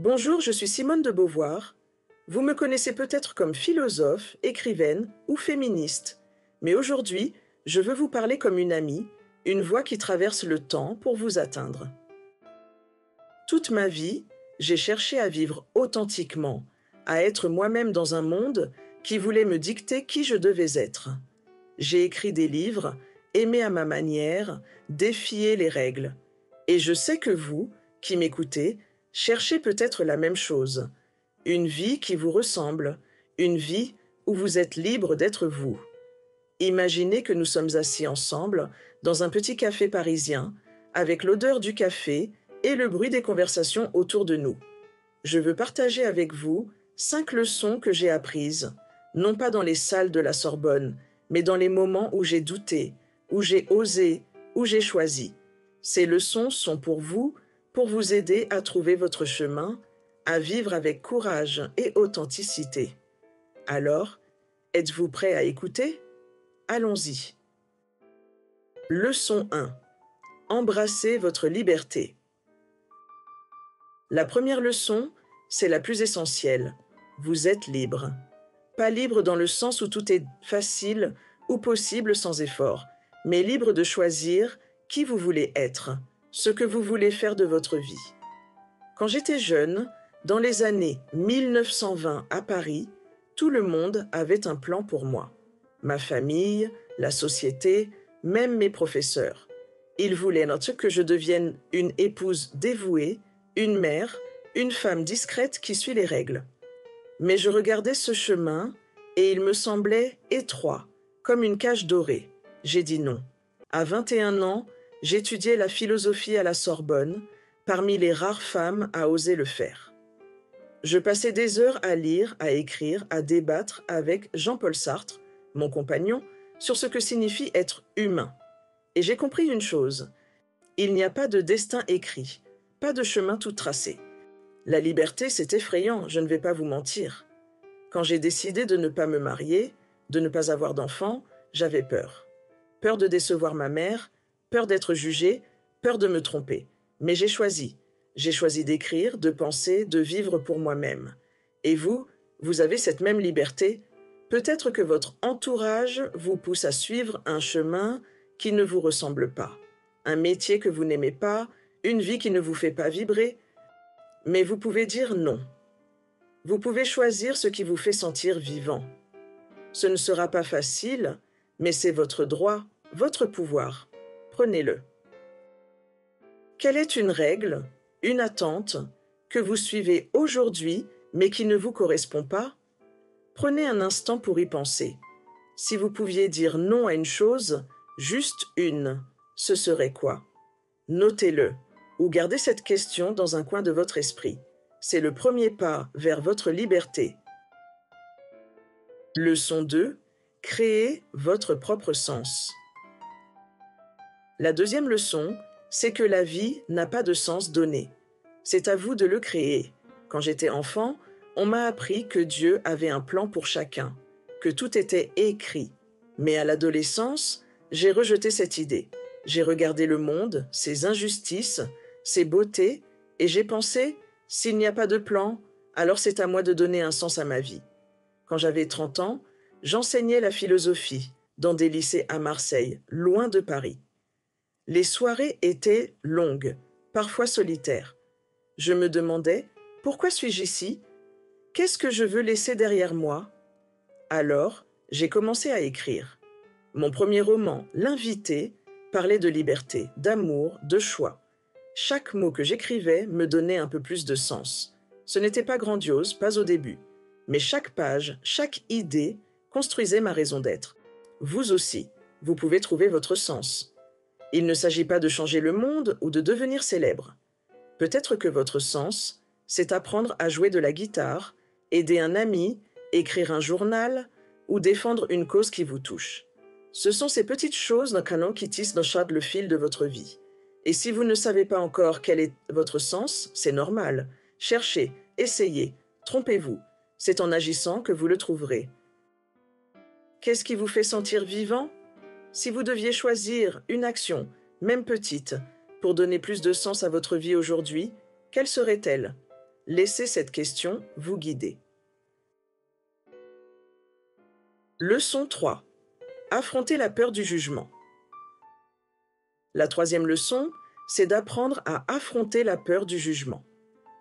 Bonjour, je suis Simone de Beauvoir. Vous me connaissez peut-être comme philosophe, écrivaine ou féministe. Mais aujourd'hui, je veux vous parler comme une amie, une voix qui traverse le temps pour vous atteindre. Toute ma vie, j'ai cherché à vivre authentiquement, à être moi-même dans un monde qui voulait me dicter qui je devais être. J'ai écrit des livres, aimé à ma manière, défié les règles. Et je sais que vous, qui m'écoutez, cherchez peut-être la même chose. Une vie qui vous ressemble, une vie où vous êtes libre d'être vous. Imaginez que nous sommes assis ensemble dans un petit café parisien, avec l'odeur du café et le bruit des conversations autour de nous. Je veux partager avec vous 5 leçons que j'ai apprises, non pas dans les salles de la Sorbonne, mais dans les moments où j'ai douté, où j'ai osé, où j'ai choisi. Ces leçons sont pour vous aider à trouver votre chemin, à vivre avec courage et authenticité. Alors, êtes-vous prêt à écouter? Allons-y. Leçon 1. Embrassez votre liberté. La première leçon, c'est la plus essentielle. Vous êtes libre. Pas libre dans le sens où tout est facile ou possible sans effort, mais libre de choisir qui vous voulez être, ce que vous voulez faire de votre vie. Quand j'étais jeune, dans les années 1920 à Paris, tout le monde avait un plan pour moi. Ma famille, la société, même mes professeurs. Ils voulaient que je devienne une épouse dévouée, une mère, une femme discrète qui suit les règles. Mais je regardais ce chemin et il me semblait étroit, comme une cage dorée. J'ai dit non. À 21 ans, j'étudiais la philosophie à la Sorbonne, parmi les rares femmes à oser le faire. Je passais des heures à lire, à écrire, à débattre avec Jean-Paul Sartre, mon compagnon, sur ce que signifie être humain. Et j'ai compris une chose, il n'y a pas de destin écrit, pas de chemin tout tracé. La liberté, c'est effrayant, je ne vais pas vous mentir. Quand j'ai décidé de ne pas me marier, de ne pas avoir d'enfants, j'avais peur. Peur de décevoir ma mère, peur d'être jugée, peur de me tromper. Mais j'ai choisi. J'ai choisi d'écrire, de penser, de vivre pour moi-même. Et vous avez cette même liberté. Peut-être que votre entourage vous pousse à suivre un chemin qui ne vous ressemble pas, un métier que vous n'aimez pas, une vie qui ne vous fait pas vibrer. Mais vous pouvez dire non. Vous pouvez choisir ce qui vous fait sentir vivant. Ce ne sera pas facile, mais c'est votre droit, votre pouvoir. Prenez-le. Quelle est une règle, une attente, que vous suivez aujourd'hui, mais qui ne vous correspond pas? Prenez un instant pour y penser. Si vous pouviez dire non à une chose, juste une, ce serait quoi? Notez-le, ou gardez cette question dans un coin de votre esprit. C'est le premier pas vers votre liberté. Leçon 2. Créez votre propre sens. La deuxième leçon, c'est que la vie n'a pas de sens donné. C'est à vous de le créer. Quand j'étais enfant, on m'a appris que Dieu avait un plan pour chacun, que tout était écrit. Mais à l'adolescence, j'ai rejeté cette idée. J'ai regardé le monde, ses injustices, ses beautés, et j'ai pensé, s'il n'y a pas de plan, alors c'est à moi de donner un sens à ma vie. Quand j'avais 30 ans, j'enseignais la philosophie dans des lycées à Marseille, loin de Paris. Les soirées étaient longues, parfois solitaires. Je me demandais, pourquoi suis-je ici? Qu'est-ce que je veux laisser derrière moi? Alors, j'ai commencé à écrire. Mon premier roman, L'invité, parlait de liberté, d'amour, de choix. Chaque mot que j'écrivais me donnait un peu plus de sens. Ce n'était pas grandiose, pas au début. Mais chaque page, chaque idée construisait ma raison d'être. Vous aussi, vous pouvez trouver votre sens. Il ne s'agit pas de changer le monde ou de devenir célèbre. Peut-être que votre sens, c'est apprendre à jouer de la guitare, aider un ami, écrire un journal ou défendre une cause qui vous touche. Ce sont ces petites choses d'un canon qui tissent dans chaque le fil de votre vie. Et si vous ne savez pas encore quel est votre sens, c'est normal. Cherchez, essayez, trompez-vous. C'est en agissant que vous le trouverez. Qu'est-ce qui vous fait sentir vivant? Si vous deviez choisir une action, même petite, pour donner plus de sens à votre vie aujourd'hui, quelle serait-elle? Laissez cette question vous guider. Leçon 3. Affronter la peur du jugement. La troisième leçon, c'est d'apprendre à affronter la peur du jugement.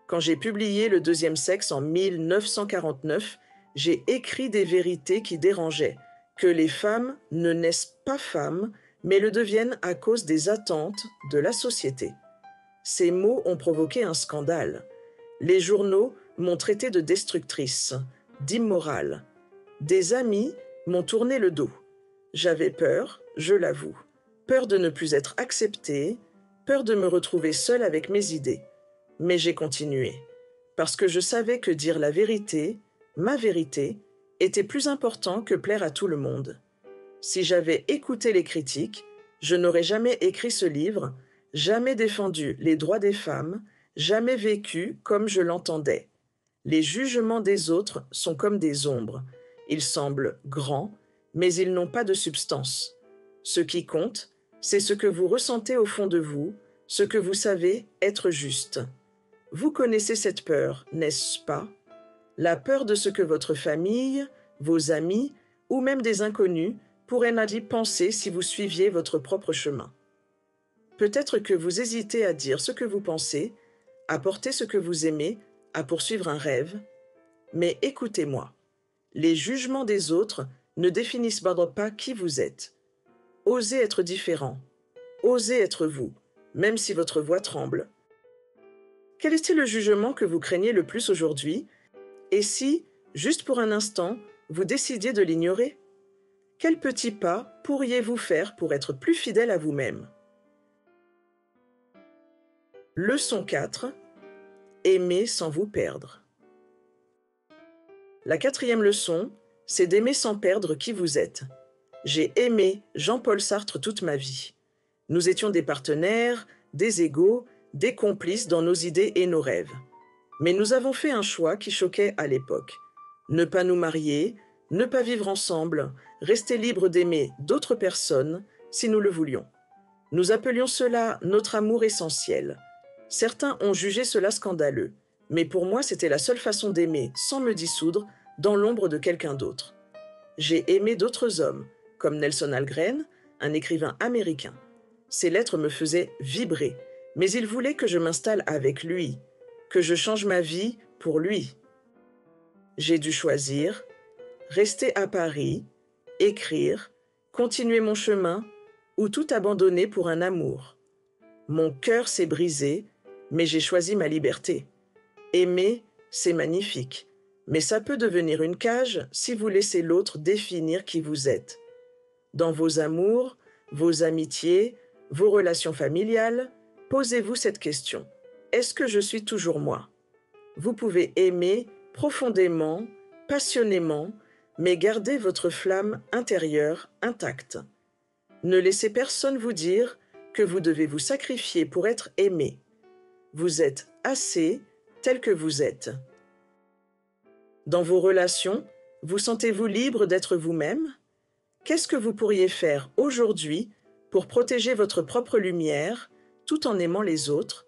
Quand j'ai publié Le deuxième sexe en 1949, j'ai écrit des vérités qui dérangeaient, que les femmes ne naissent pas femmes, mais le deviennent à cause des attentes de la société. Ces mots ont provoqué un scandale. Les journaux m'ont traité de destructrice, d'immorale. Des amis m'ont tourné le dos. J'avais peur, je l'avoue. Peur de ne plus être acceptée, peur de me retrouver seule avec mes idées. Mais j'ai continué, parce que je savais que dire la vérité, ma vérité, était plus important que plaire à tout le monde. Si j'avais écouté les critiques, je n'aurais jamais écrit ce livre, jamais défendu les droits des femmes, jamais vécu comme je l'entendais. Les jugements des autres sont comme des ombres. Ils semblent grands, mais ils n'ont pas de substance. Ce qui compte, c'est ce que vous ressentez au fond de vous, ce que vous savez être juste. Vous connaissez cette peur, n'est-ce pas? La peur de ce que votre famille, vos amis ou même des inconnus pourraient nadir penser si vous suiviez votre propre chemin. Peut-être que vous hésitez à dire ce que vous pensez, à porter ce que vous aimez, à poursuivre un rêve. Mais écoutez-moi, les jugements des autres ne définissent pas qui vous êtes. Osez être différent, osez être vous, même si votre voix tremble. Quel était le jugement que vous craignez le plus aujourd'hui? Et si, juste pour un instant, vous décidiez de l'ignorer? Quel petit pas pourriez-vous faire pour être plus fidèle à vous-même? Leçon 4. Aimer sans vous perdre. La quatrième leçon, c'est d'aimer sans perdre qui vous êtes. J'ai aimé Jean-Paul Sartre toute ma vie. Nous étions des partenaires, des égaux, des complices dans nos idées et nos rêves. Mais nous avons fait un choix qui choquait à l'époque. Ne pas nous marier, ne pas vivre ensemble, rester libres d'aimer d'autres personnes si nous le voulions. Nous appelions cela notre amour essentiel. Certains ont jugé cela scandaleux, mais pour moi c'était la seule façon d'aimer sans me dissoudre dans l'ombre de quelqu'un d'autre. J'ai aimé d'autres hommes, comme Nelson Algren, un écrivain américain. Ses lettres me faisaient vibrer, mais il voulait que je m'installe avec lui, que je change ma vie pour lui. J'ai dû choisir, rester à Paris, écrire, continuer mon chemin ou tout abandonner pour un amour. Mon cœur s'est brisé, mais j'ai choisi ma liberté. Aimer, c'est magnifique, mais ça peut devenir une cage si vous laissez l'autre définir qui vous êtes. Dans vos amours, vos amitiés, vos relations familiales, posez-vous cette question. Est-ce que je suis toujours moi? Vous pouvez aimer profondément, passionnément, mais gardez votre flamme intérieure intacte. Ne laissez personne vous dire que vous devez vous sacrifier pour être aimé. Vous êtes assez tel que vous êtes. Dans vos relations, vous sentez-vous libre d'être vous-même? Qu'est-ce que vous pourriez faire aujourd'hui pour protéger votre propre lumière tout en aimant les autres?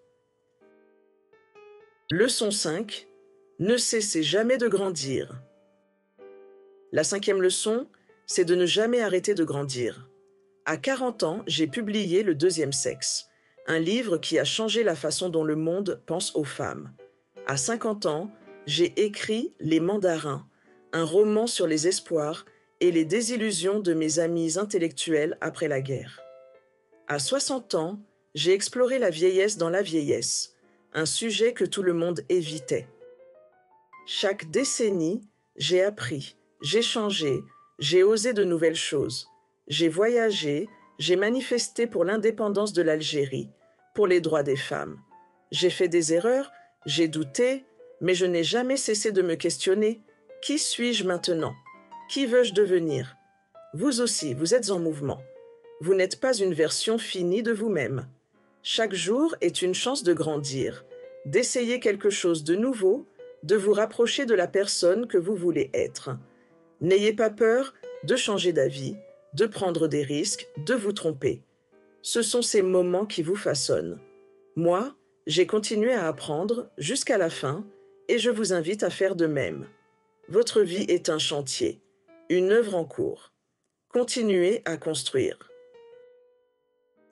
Leçon 5. Ne cessez jamais de grandir. La cinquième leçon, c'est de ne jamais arrêter de grandir. À 40 ans, j'ai publié Le deuxième sexe, un livre qui a changé la façon dont le monde pense aux femmes. À 50 ans, j'ai écrit Les Mandarins, un roman sur les espoirs et les désillusions de mes amis intellectuels après la guerre. À 60 ans, j'ai exploré la vieillesse dans la vieillesse, un sujet que tout le monde évitait. Chaque décennie, j'ai appris, j'ai changé, j'ai osé de nouvelles choses. J'ai voyagé, j'ai manifesté pour l'indépendance de l'Algérie, pour les droits des femmes. J'ai fait des erreurs, j'ai douté, mais je n'ai jamais cessé de me questionner. Qui suis-je maintenant? Qui veux-je devenir? Vous aussi, vous êtes en mouvement. Vous n'êtes pas une version finie de vous-même. Chaque jour est une chance de grandir, d'essayer quelque chose de nouveau, de vous rapprocher de la personne que vous voulez être. N'ayez pas peur de changer d'avis, de prendre des risques, de vous tromper. Ce sont ces moments qui vous façonnent. Moi, j'ai continué à apprendre jusqu'à la fin et je vous invite à faire de même. Votre vie est un chantier, une œuvre en cours. Continuez à construire.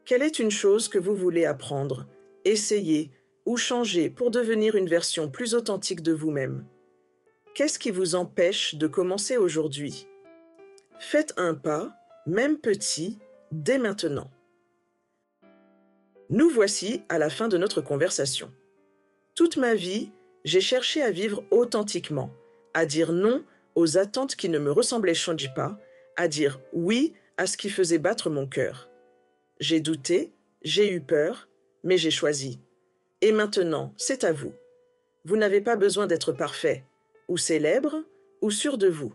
Quelle est une chose que vous voulez apprendre, essayer ou changer pour devenir une version plus authentique de vous-même? Qu'est-ce qui vous empêche de commencer aujourd'hui? Faites un pas, même petit, dès maintenant. Nous voici à la fin de notre conversation. Toute ma vie, j'ai cherché à vivre authentiquement, à dire non aux attentes qui ne me ressemblaient pas, à dire oui à ce qui faisait battre mon cœur. J'ai douté, j'ai eu peur, mais j'ai choisi. Et maintenant, c'est à vous. Vous n'avez pas besoin d'être parfait, ou célèbre, ou sûr de vous.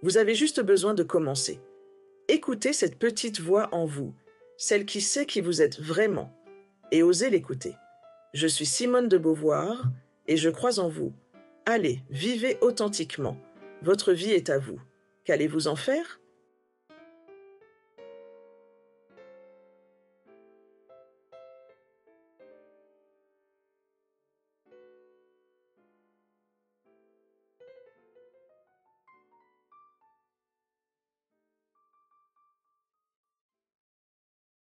Vous avez juste besoin de commencer. Écoutez cette petite voix en vous, celle qui sait qui vous êtes vraiment, et osez l'écouter. Je suis Simone de Beauvoir, et je crois en vous. Allez, vivez authentiquement. Votre vie est à vous. Qu'allez-vous en faire?